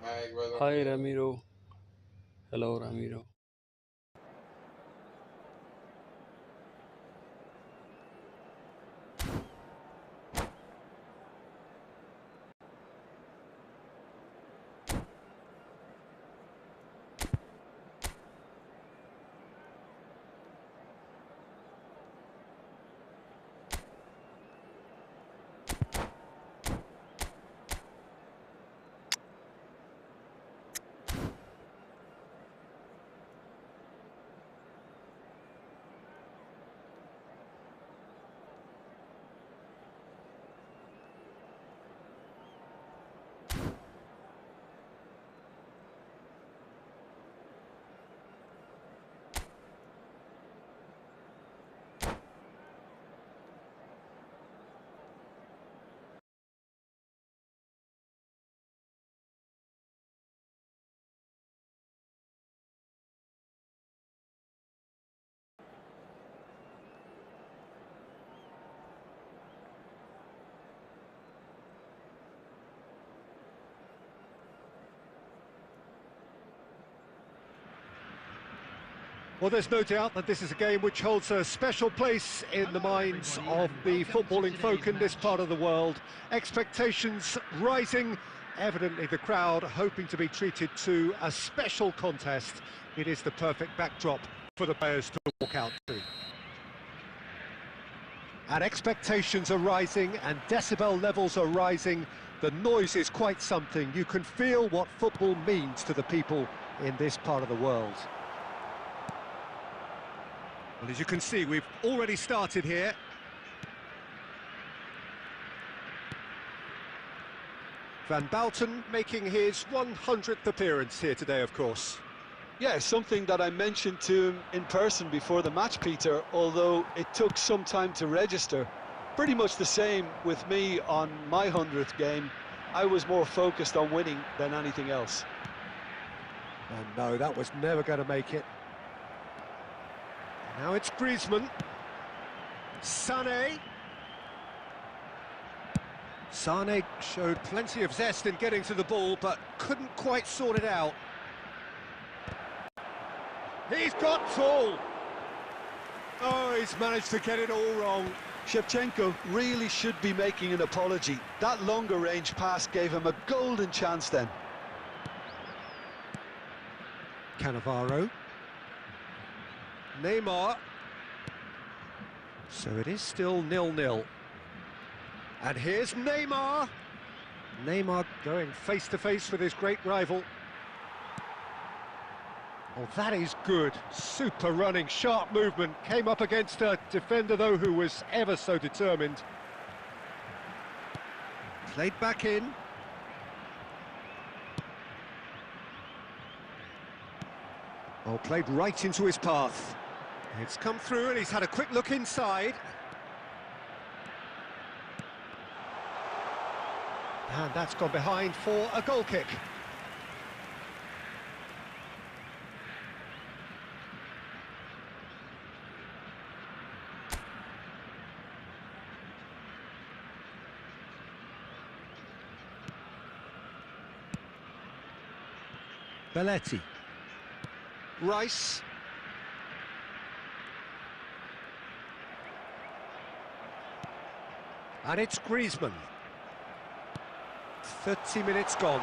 Hi Ramiro. Hello Ramiro. Well, there's no doubt that this is a game which holds a special place in the minds of the footballing folk in this part of the world. Expectations rising, evidently the crowd hoping to be treated to a special contest. It is the perfect backdrop for the players to walk out to. And expectations are rising and decibel levels are rising. The noise is quite something. You can feel what football means to the people in this part of the world. Well, as you can see, we've already started here. Van Bouten making his 100th appearance here today, of course. Yeah, something that I mentioned to him in person before the match, Peter, although it took some time to register. Pretty much the same with me on my 100th game. I was more focused on winning than anything else. And no, that was never going to make it. Now it's Griezmann. Sané. Sané showed plenty of zest in getting to the ball, but couldn't quite sort it out. He's got tall. Oh, he's managed to get it all wrong. Shevchenko really should be making an apology. That longer range pass gave him a golden chance then. Cannavaro. Neymar. So it is still 0-0. And here's Neymar. Neymar going face-to-face with his great rival. Oh, that is good. Super running, sharp movement. Came up against a defender, though, who was ever so determined. Played back in. Oh, played right into his path. It's come through and he's had a quick look inside. And that's gone behind for a goal kick. Belletti. Rice. And it's Griezmann. 30 minutes gone.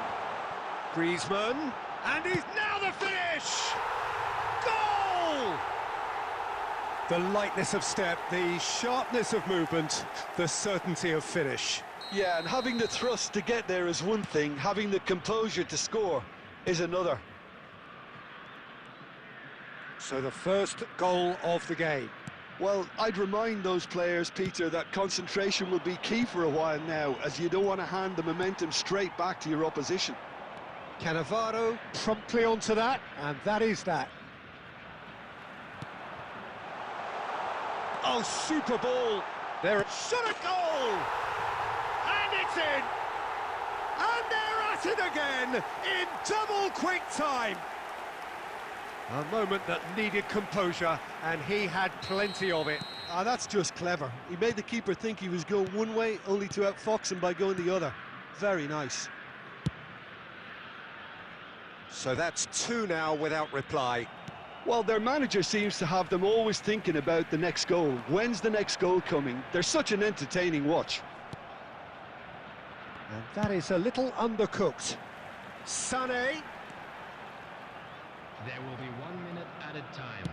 Griezmann, and he's now the finish! Goal! The lightness of step, the sharpness of movement, the certainty of finish. Yeah, and having the thrust to get there is one thing, having the composure to score is another. So the first goal of the game. Well, I'd remind those players, Peter, that concentration will be key for a while now, as you don't want to hand the momentum straight back to your opposition. Cannavaro promptly onto that, and that is that. Oh, super ball! There, shot a goal! And it's in! And they're at it again, in double quick time! A moment that needed composure, and he had plenty of it. Ah, that's just clever. He made the keeper think he was going one way, only to outfox him by going the other. Very nice. So that's two now without reply. Well, their manager seems to have them always thinking about the next goal. When's the next goal coming? They're such an entertaining watch. And that is a little undercooked. Sané. There will be 1 minute added time.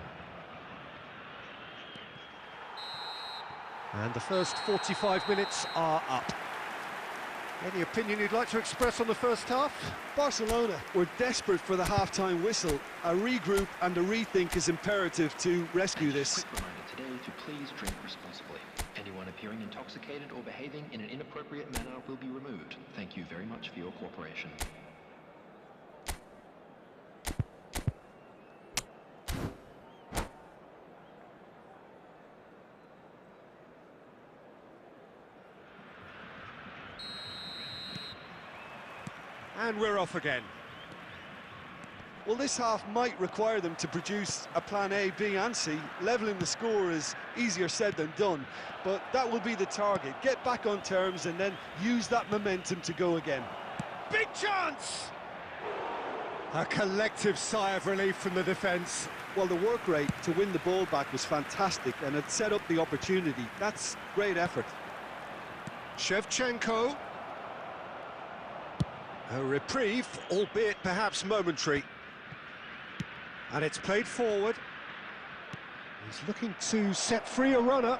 And the first 45 minutes are up. Any opinion you'd like to express on the first half? Barcelona were desperate for the half-time whistle. A regroup and a rethink is imperative to rescue this. Quick reminder today to please drink responsibly. Anyone appearing intoxicated or behaving in an inappropriate manner will be removed. Thank you very much for your cooperation. And we're off again. Well, this half might require them to produce a plan A, B and C. Levelling the score is easier said than done, but that will be the target. Get back on terms and then use that momentum to go again. Big chance! A collective sigh of relief from the defence. Well, the work rate to win the ball back was fantastic and it set up the opportunity. That's great effort. Shevchenko. A reprieve, albeit perhaps momentary. And it's played forward. He's looking to set free a runner.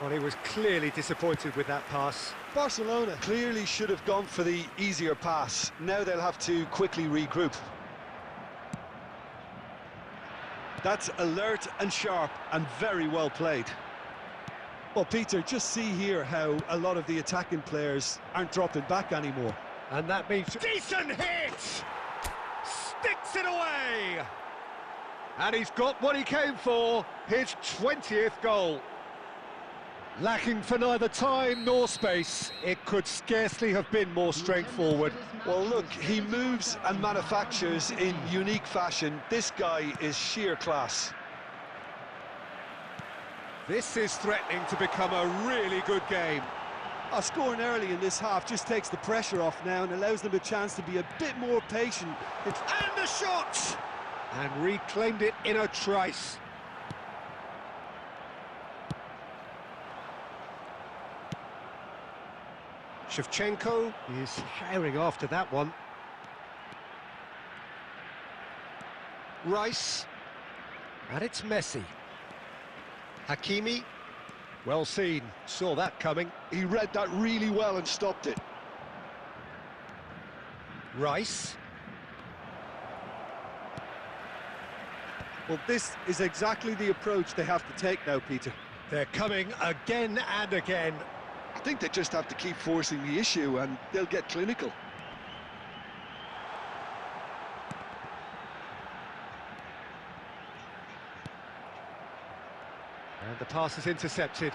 Well, he was clearly disappointed with that pass. Barcelona clearly should have gone for the easier pass. Now they'll have to quickly regroup. That's alert and sharp and very well played. Well, Peter, just see here how a lot of the attacking players aren't dropping back anymore. And that means... Decent hit! Sticks it away! And he's got what he came for, his 20th goal. Lacking for neither time nor space, it could scarcely have been more straightforward. Well, look, he moves and manufactures in unique fashion. This guy is sheer class. This is threatening to become a really good game. Scoring early in this half just takes the pressure off now and allows them a chance to be a bit more patient. And a shot! And reclaimed it in a trice. Shevchenko is herring after that one. Rice. And it's Messi. Hakimi. Well seen, saw that coming. He read that really well and stopped it. Rice. Well, this is exactly the approach they have to take now, Peter. They're coming again and again. I think they just have to keep forcing the issue and they'll get clinical. And the pass is intercepted.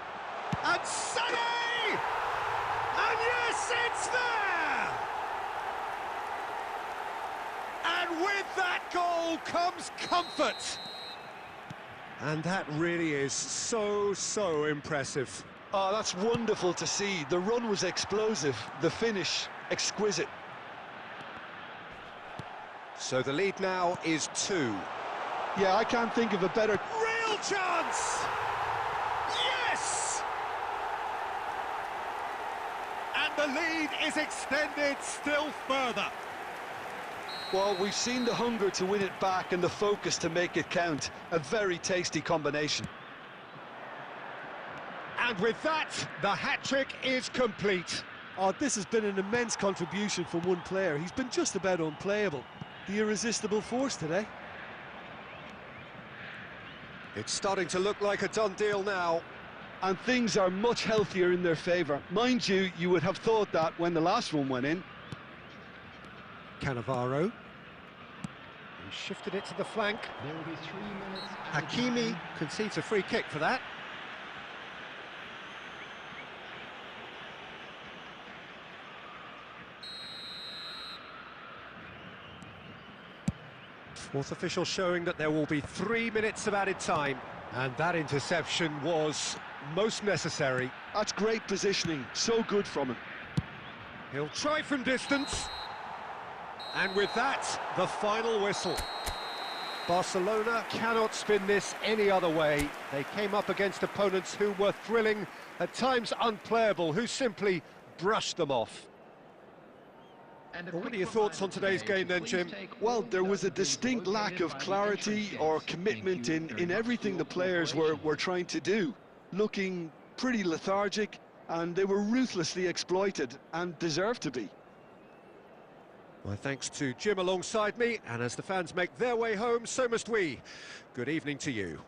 And Sané! And yes, it's there! And with that goal comes comfort. And that really is so impressive. Oh, that's wonderful to see. The run was explosive, the finish exquisite. So the lead now is 2. Yeah, I can't think of a better... Real chance! Yes! And the lead is extended still further. Well, we've seen the hunger to win it back and the focus to make it count. A very tasty combination. And with that, the hat-trick is complete. Oh, this has been an immense contribution from one player. He's been just about unplayable. The irresistible force today. It's starting to look like a done deal now. And things are much healthier in their favour. Mind you, you would have thought that when the last one went in. Cannavaro. He shifted it to the flank. There will be 3 minutes. Hakimi concedes a free kick for that. Fourth official showing that there will be 3 minutes of added time. And that interception was most necessary. That's great positioning, so good from him. He'll try from distance. And with that, the final whistle. Barcelona cannot spin this any other way. They came up against opponents who were thrilling, at times unplayable, who simply brushed them off. What are your thoughts on today's game then, Jim? Well, there was a distinct lack of clarity or commitment in everything the players were trying to do. Looking pretty lethargic, and they were ruthlessly exploited and deserved to be. My thanks to Jim alongside me, and as the fans make their way home, so must we. Good evening to you.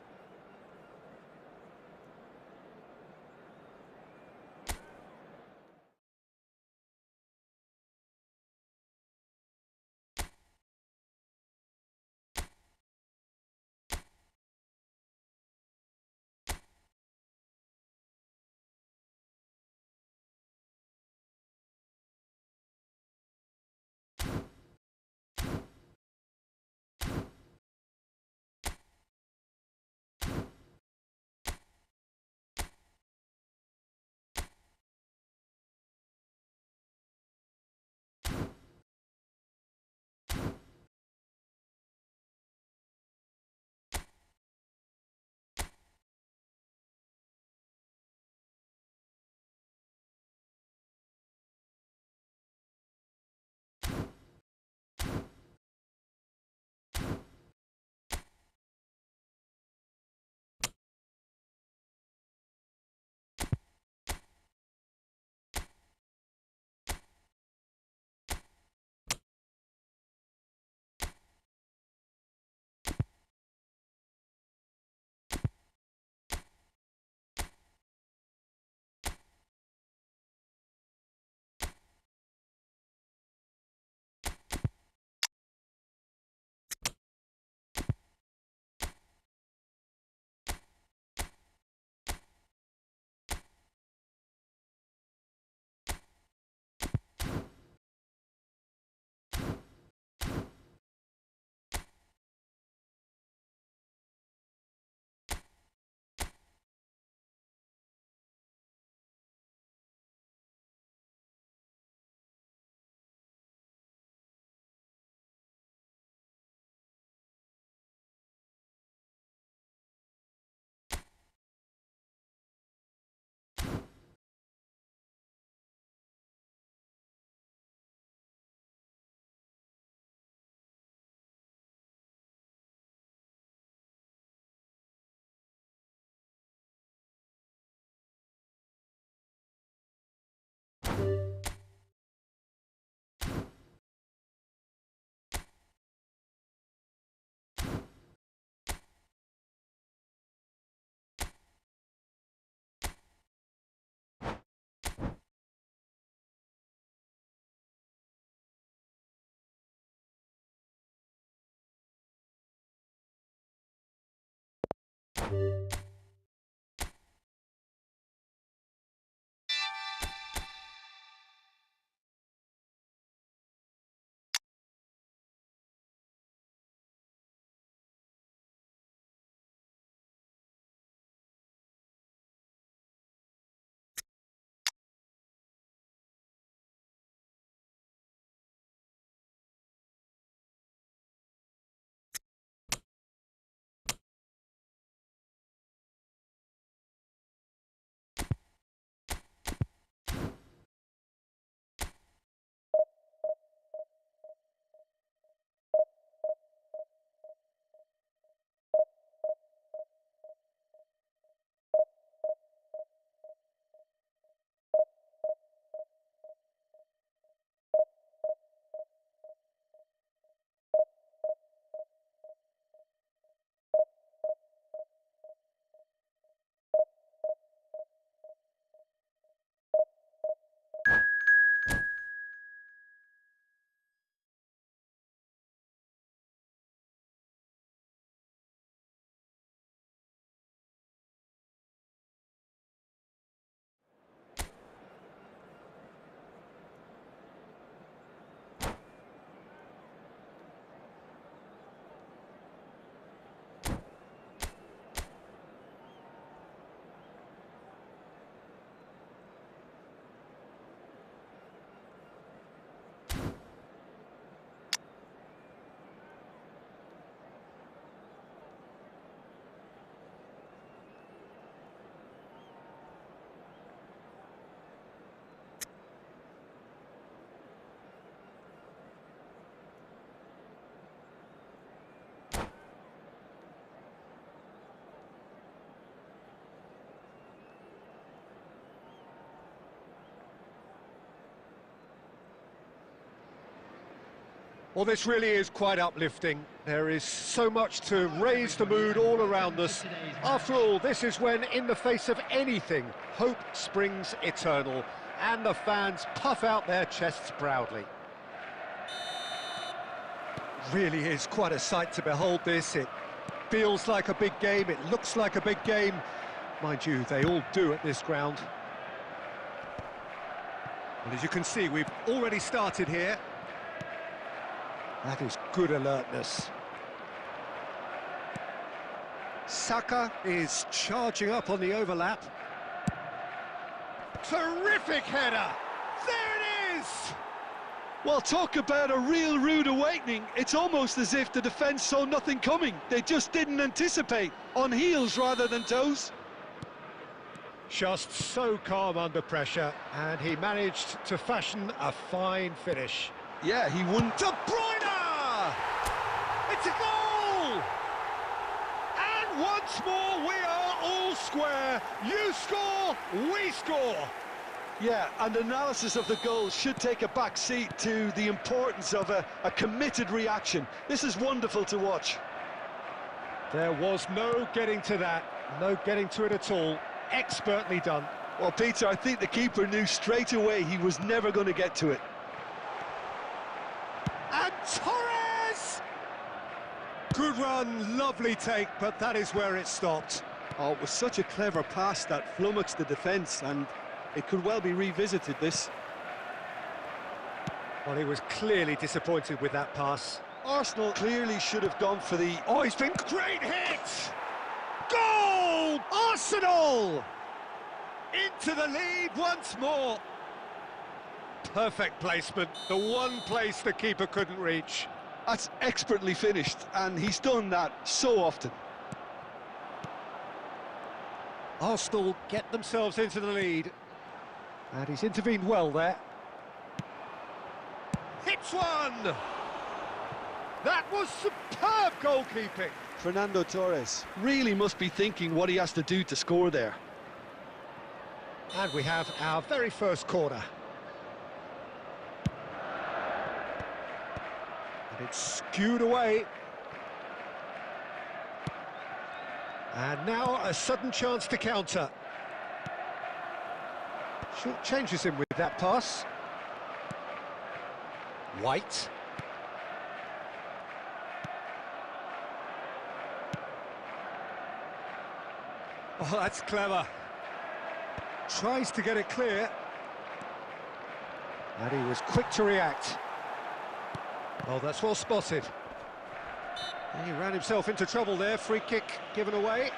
Well, this really is quite uplifting. There is so much to raise the mood all around us. After all, this is when, in the face of anything, hope springs eternal, and the fans puff out their chests proudly. Really is quite a sight to behold this. It feels like a big game, it looks like a big game. Mind you, they all do at this ground. And as you can see, we've already started here. That is good alertness. Saka is charging up on the overlap. Terrific header! There it is! Well, talk about a real rude awakening. It's almost as if the defence saw nothing coming. They just didn't anticipate. On heels rather than toes. Just so calm under pressure, and he managed to fashion a fine finish. Yeah, he won. De Bruyne! It's a goal! And once more, we are all square. You score, we score. Yeah, and analysis of the goal should take a back seat to the importance of a committed reaction. This is wonderful to watch. There was no getting to that, no getting to it at all. Expertly done. Well, Peter, I think the keeper knew straight away he was never going to get to it. And Torres! Good run, lovely take, but that is where it stopped. Oh, it was such a clever pass that flummoxed the defence, and it could well be revisited, this. Well, he was clearly disappointed with that pass. Arsenal clearly should have gone for the... Oh, he's been great hit! Goal! Arsenal! Into the lead once more. Perfect placement, the one place the keeper couldn't reach. That's expertly finished, and he's done that so often. Arsenal get themselves into the lead. And he's intervened well there. Hits one! That was superb goalkeeping. Fernando Torres really must be thinking what he has to do to score there. And we have our very first corner. And it's skewed away. And now a sudden chance to counter. Short changes him with that pass. White. Oh, that's clever. Tries to get it clear. And he was quick to react. Oh, that's well spotted. He ran himself into trouble there. Free kick given away.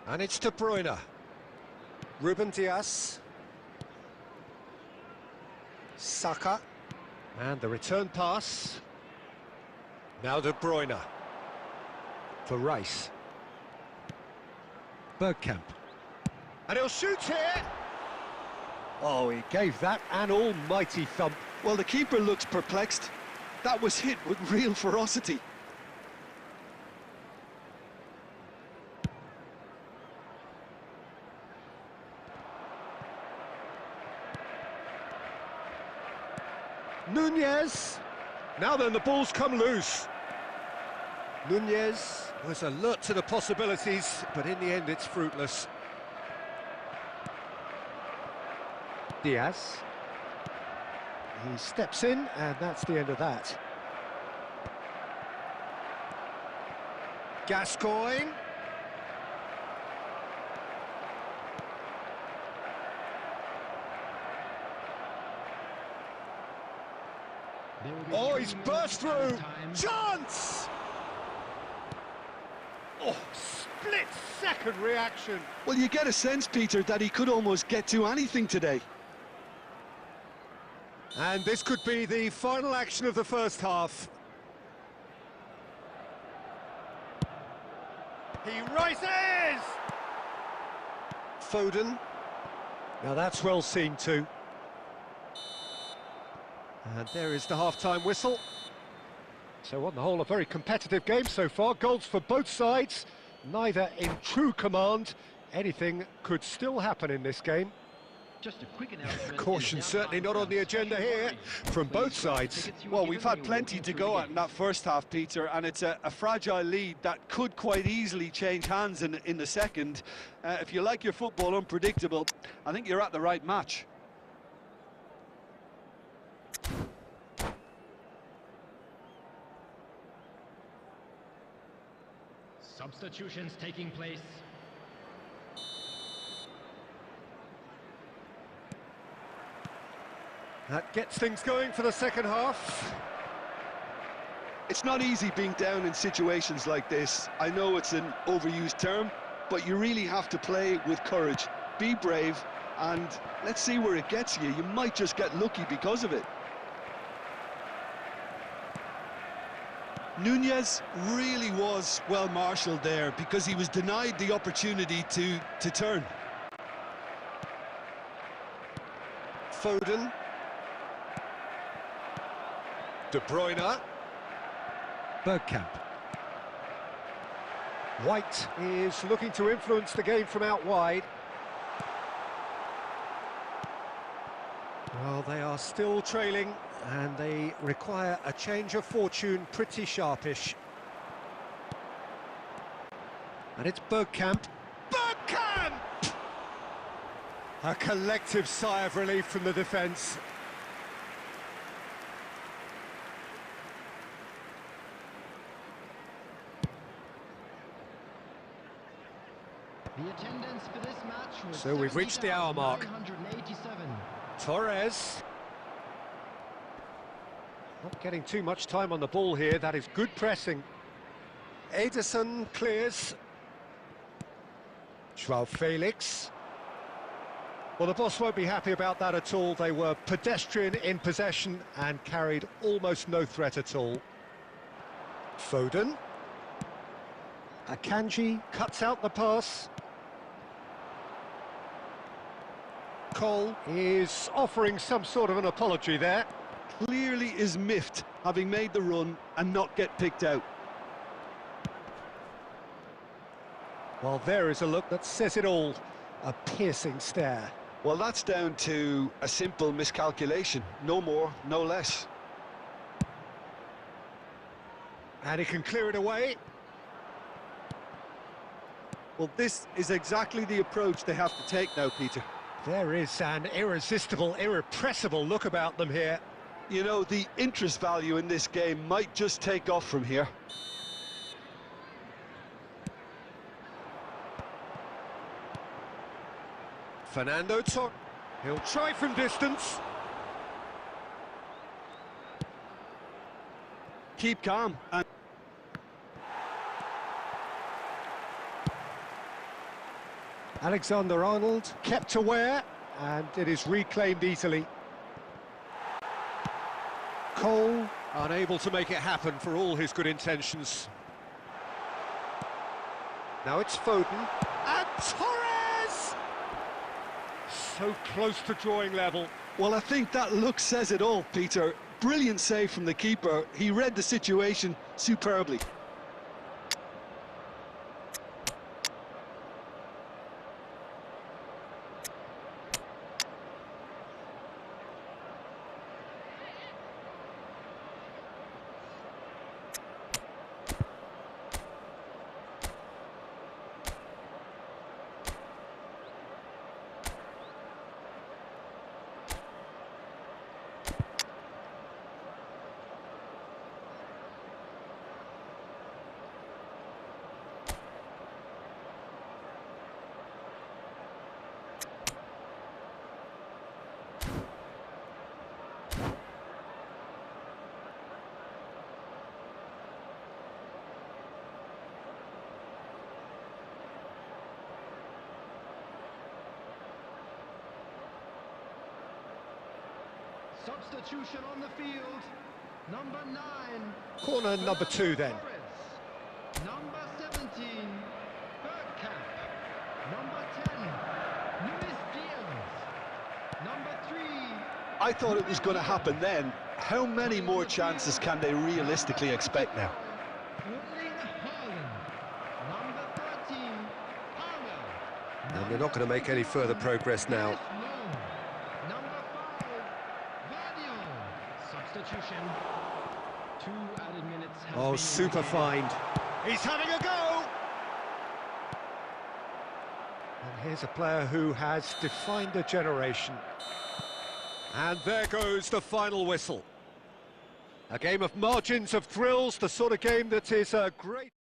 And it's De Bruyne. Ruben Dias. Saka. And the return pass. Now De Bruyne. For Rice. Bergkamp. And he'll shoot here. Oh, he gave that an almighty thump. Well, the keeper looks perplexed. That was hit with real ferocity. Nunez. Now then, the ball's come loose. Nunez was alert to the possibilities, but in the end it's fruitless. Diaz. He steps in, and that's the end of that. Gascoigne. Oh, he's burst through. Chance! Oh, split-second reaction. Well, you get a sense, Peter, that he could almost get to anything today. And this could be the final action of the first half. He rises! Foden. Now that's well seen too. And there is the half-time whistle. So on the whole, a very competitive game so far. Goals for both sides. neither in true command. Anything could still happen in this game. Just a quick announcement. Caution certainly not on the agenda here from both sides. Well, we've had plenty to go at in that first half, Peter, and it's a fragile lead that could quite easily change hands in the second. If you like your football unpredictable, I think you're at the right match. Substitutions taking place. That gets things going for the second half. It's not easy being down in situations like this. I know it's an overused term, but you really have to play with courage. Be brave, and let's see where it gets you. You might just get lucky because of it. Nunez really was well marshalled there because he was denied the opportunity to turn. Foden. De Bruyne. Bergkamp. White is looking to influence the game from out wide. Well, they are still trailing, and they require a change of fortune pretty sharpish. And it's Bergkamp. Bergkamp! A collective sigh of relief from the defence. The attendance for this match was So we've reached the hour mark. 70,987. Torres. Not getting too much time on the ball here. That is good pressing. Ederson clears. Joao Felix. Well, the boss won't be happy about that at all. They were pedestrian in possession and carried almost no threat at all. Foden. Akanji cuts out the pass. Cole is offering some sort of an apology there. Clearly is miffed, having made the run and not get picked out. Well, there is a look that says it all. A piercing stare. Well, that's down to a simple miscalculation. No more, no less. And he can clear it away. Well, this is exactly the approach they have to take now, Peter. There is an irresistible, irrepressible look about them here. You know, the interest value in this game might just take off from here. Fernando Torres. He'll try from distance. Keep calm and... Alexander-Arnold kept aware, and it is reclaimed easily. Cole unable to make it happen for all his good intentions. Now it's Foden, and Torres! So close to drawing level. Well, I think that look says it all, Peter. Brilliant save from the keeper. He read the situation superbly. Substitution on the field. Number 9. Corner number 2 then. Torres. Number 17. Bergkamp. Number 10. Luis Diaz. Number 3. I thought it was going to happen then. How many more chances can they realistically expect now? Erling Haaland. Number And they're not going to make any further progress now. Number 5, Vadio. Substitution. 2 added minutes have Oh, been super indicated. find. He's having a go! And here's a player who has defined a generation. And there goes the final whistle. A game of margins of thrills, the sort of game that is a great...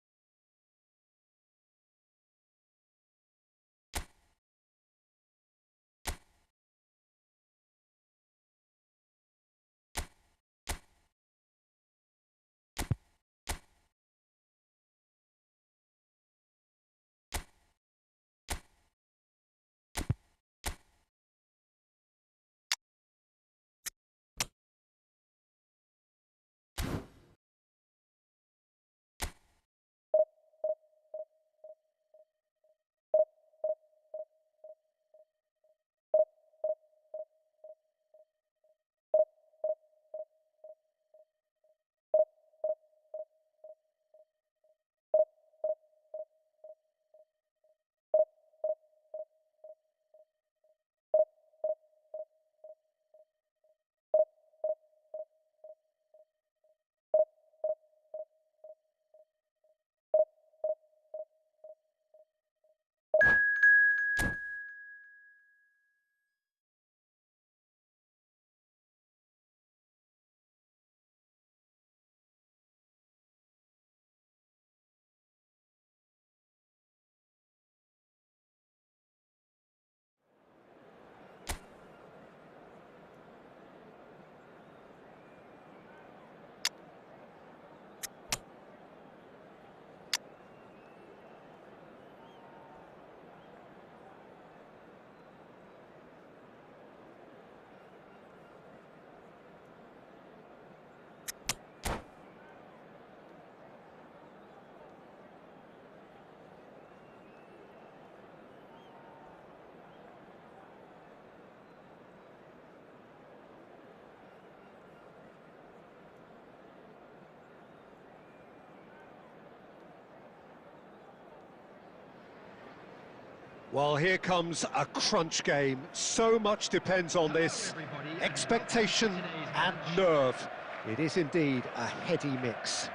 Well, here comes a crunch game. So much depends on this. Expectation and nerve. It is indeed a heady mix.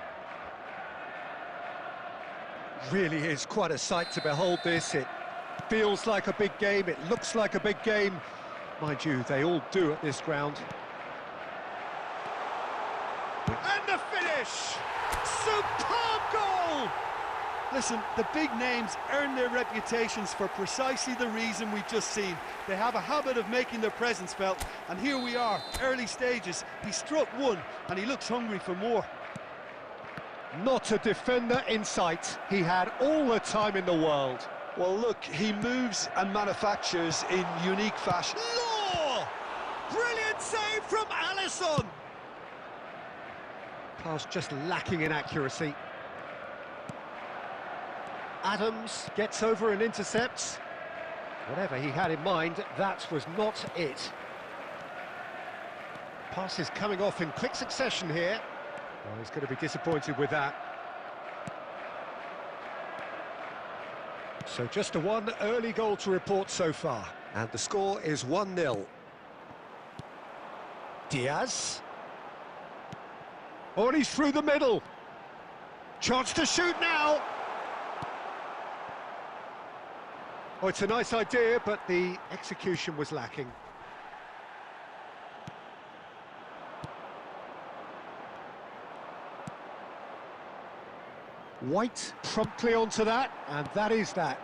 Really is quite a sight to behold this. It feels like a big game, it looks like a big game. Mind you, they all do at this ground. And the finish! Superb goal! Listen, the big names earn their reputations for precisely the reason we've just seen. They have a habit of making their presence felt, and here we are, early stages. He struck one, and he looks hungry for more. Not a defender in sight. He had all the time in the world. Well, look, he moves and manufactures in unique fashion. Law! Brilliant save from Alisson! Pass just lacking in accuracy. Adams gets over and intercepts. Whatever he had in mind, that was not it. Pass is coming off in quick succession here. Well, he's going to be disappointed with that. So just a one early goal to report so far. And the score is 1-0. Diaz. Oh, and he's through the middle. Chance to shoot now. Oh, it's a nice idea, but the execution was lacking. White promptly onto that, and that is that.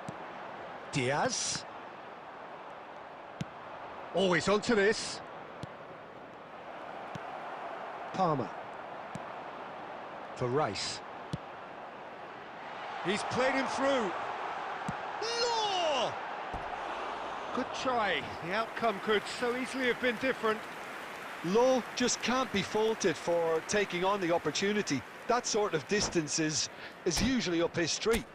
Diaz. Always onto this. Palmer. For Rice. He's played him through. Law! Good try. The outcome could so easily have been different. Lowe just can't be faulted for taking on the opportunity. That sort of distance is usually up his street.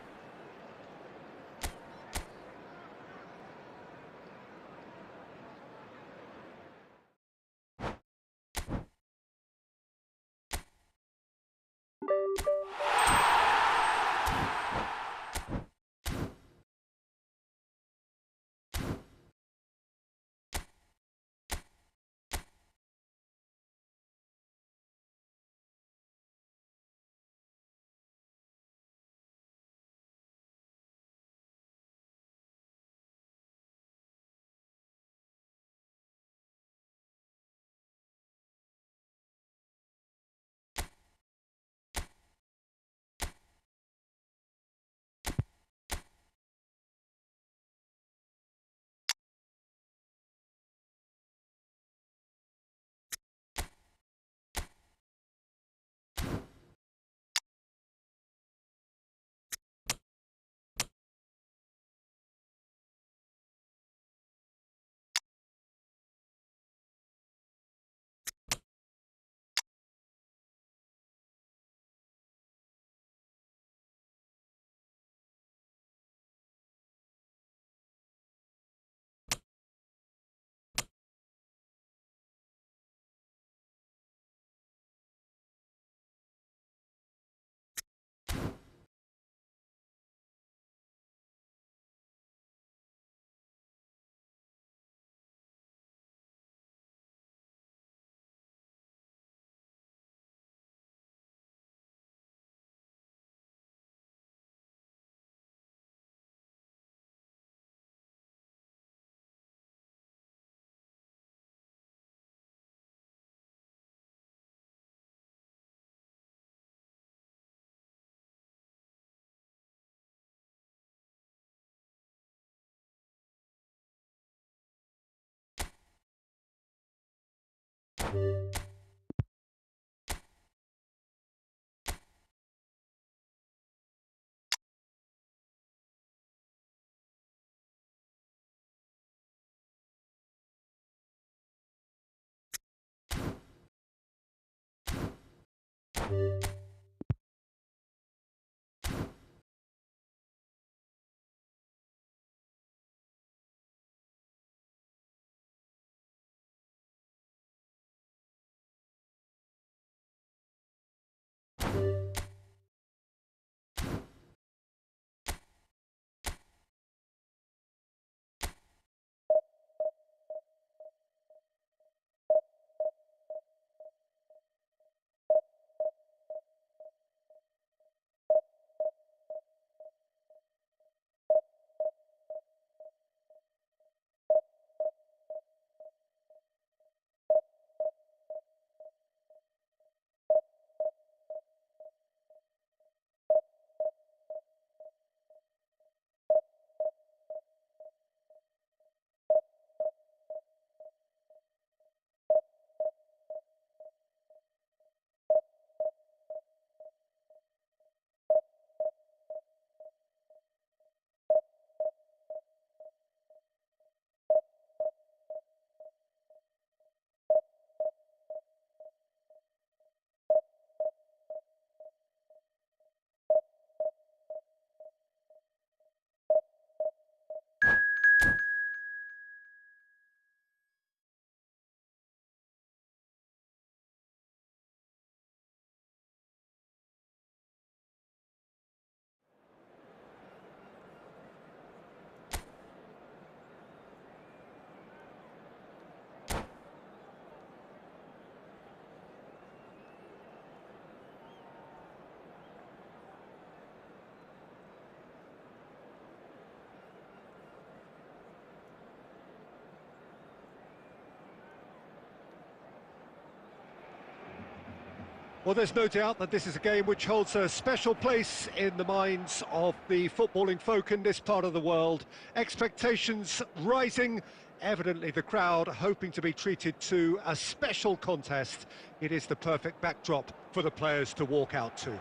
Well, there's no doubt that this is a game which holds a special place in the minds of the footballing folk in this part of the world. Expectations rising, evidently the crowd hoping to be treated to a special contest. It is the perfect backdrop for the players to walk out to. And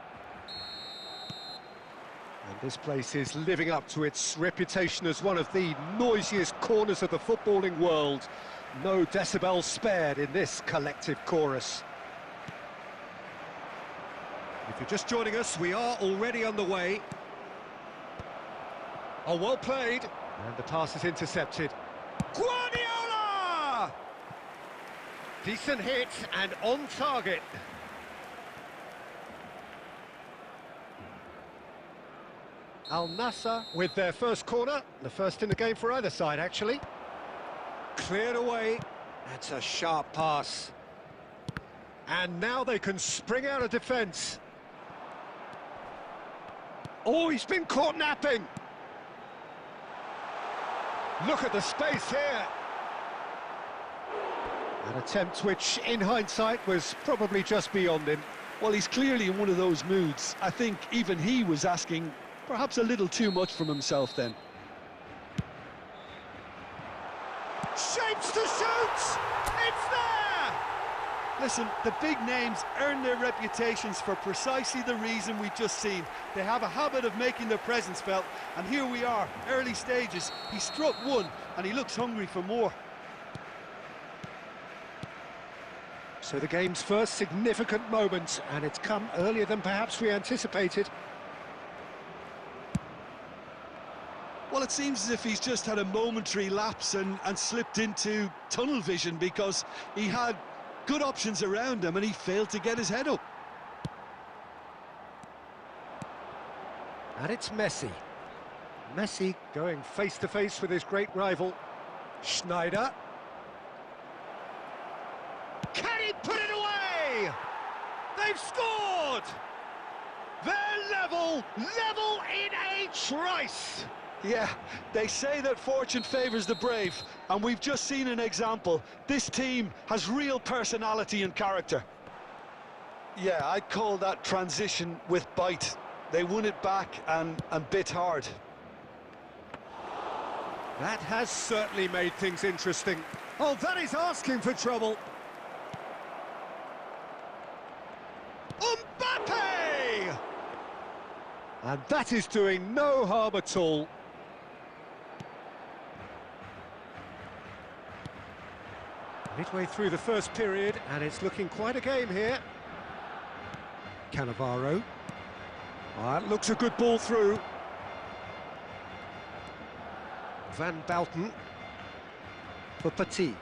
this place is living up to its reputation as one of the noisiest corners of the footballing world. No decibels spared in this collective chorus. If you're just joining us, we are already on the way. Oh, well played. And the pass is intercepted. Guardiola! Decent hit and on target. Al Nassr with their first corner. The first in the game for either side, actually. Cleared away. That's a sharp pass. And now they can spring out of defence. Oh, he's been caught napping. Look at the space here. An attempt which, in hindsight, was probably just beyond him. Well, he's clearly in one of those moods. I think even he was asking perhaps a little too much from himself then. Shapes to shoot! It's there! Listen, the big names earn their reputations for precisely the reason we've just seen. They have a habit of making their presence felt, and here we are, early stages. He struck one, and he looks hungry for more. So the game's first significant moment, and it's come earlier than perhaps we anticipated. Well, it seems as if he's just had a momentary lapse and slipped into tunnel vision, because he had good options around him and he failed to get his head up. And it's Messi. Messi going face-to-face with his great rival, Schneider. Can he put it away? They've scored! They're level in a trice! Yeah, they say that fortune favours the brave, and we've just seen an example. This team has real personality and character. Yeah, I'd call that transition with bite. They won it back and bit hard. That has certainly made things interesting. Oh, that is asking for trouble. And that is doing no harm at all. Midway through the first period, and it's looking quite a game here. Cannavaro. That looks a good ball through. Van Bouten for Petit.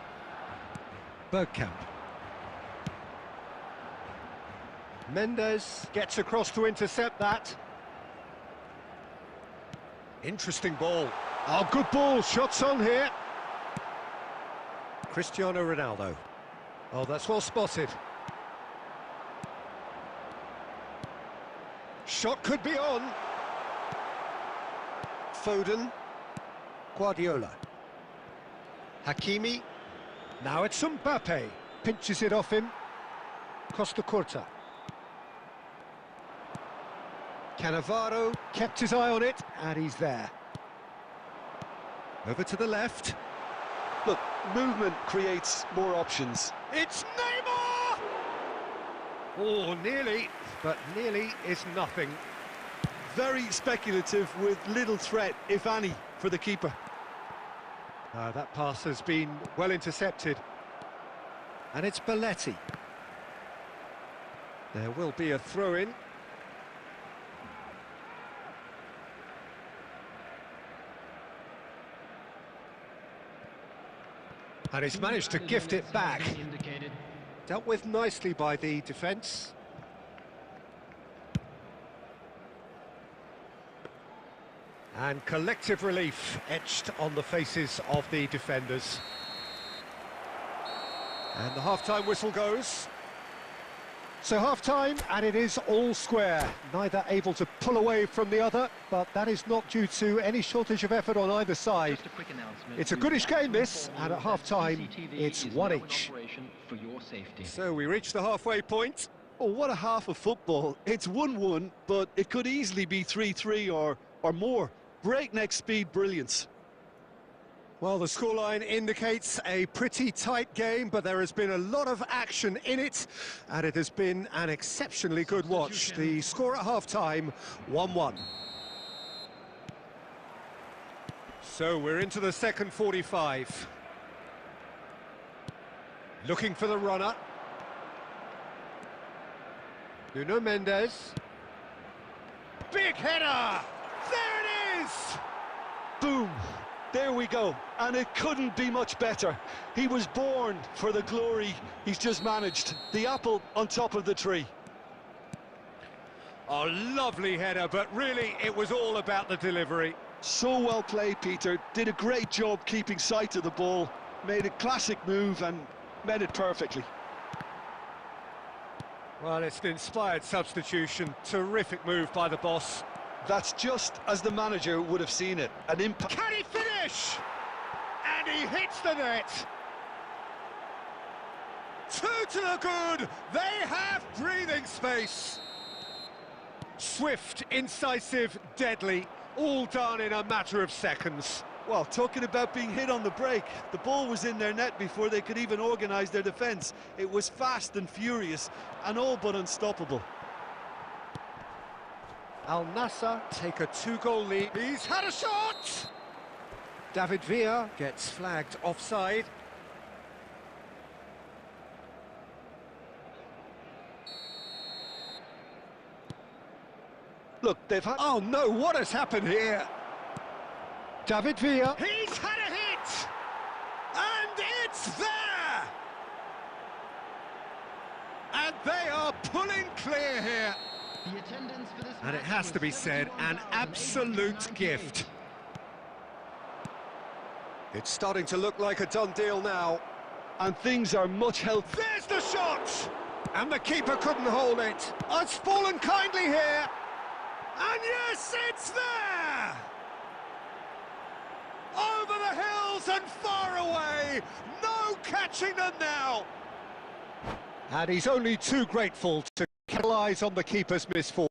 Bergkamp. Mendes gets across to intercept that. Interesting ball. Oh, good ball. Shots on here. Cristiano Ronaldo. Oh, that's well spotted. Shot could be on. Foden. Guardiola. Hakimi. Now it's Mbappe. Pinches it off him. Costa Curta. Cannavaro kept his eye on it, and he's there. Over to the left. Look, movement creates more options. It's Neymar! Oh, nearly, but nearly is nothing. Very speculative with little threat, if any, for the keeper. That pass has been well intercepted. And it's Belletti. There will be a throw-in. And he's managed to gift it back. Dealt with nicely by the defence. And collective relief etched on the faces of the defenders. And the half-time whistle goes. So half-time, and it is all square. Neither able to pull away from the other, but that is not due to any shortage of effort on either side. It's a goodish game, this, and at half-time, it's one each. So we reach the halfway point. Oh, what a half of football. It's 1-1, but it could easily be 3-3 or more. Breakneck speed brilliance. Well, the scoreline indicates a pretty tight game, but there has been a lot of action in it, and it has been an exceptionally good watch. The score at half-time, 1-1. So we're into the second 45. Looking for the runner. Nuno Mendes. Big header! There it is! Boom! There we go, and it couldn't be much better. He was born for the glory he's just managed. The apple on top of the tree. Oh, lovely header, but really it was all about the delivery. So well played, Peter. Did a great job keeping sight of the ball. Made a classic move and met it perfectly. Well, it's an inspired substitution. Terrific move by the boss. That's just as the manager would have seen it. An impact. Can he finish? And he hits the net. 2 to the good. They have breathing space. Swift, incisive, deadly. All done in a matter of seconds. Well, talking about being hit on the break, the ball was in their net before they could even organise their defence. It was fast and furious and all but unstoppable. Al Nassr take a 2-goal lead. He's had a shot! David Villa gets flagged offside. Look, they've had... Oh no, what has happened here? David Villa. He's had a hit! And it's there! And they are pulling clear here. And it has to be said, an absolute gift. It's starting to look like a done deal now. And things are much healthier. There's the shot! And the keeper couldn't hold it. Oh, it's fallen kindly here. And yes, it's there! Over the hills and far away. No catching them now. And he's only too grateful to capitalise on the keeper's misfortune.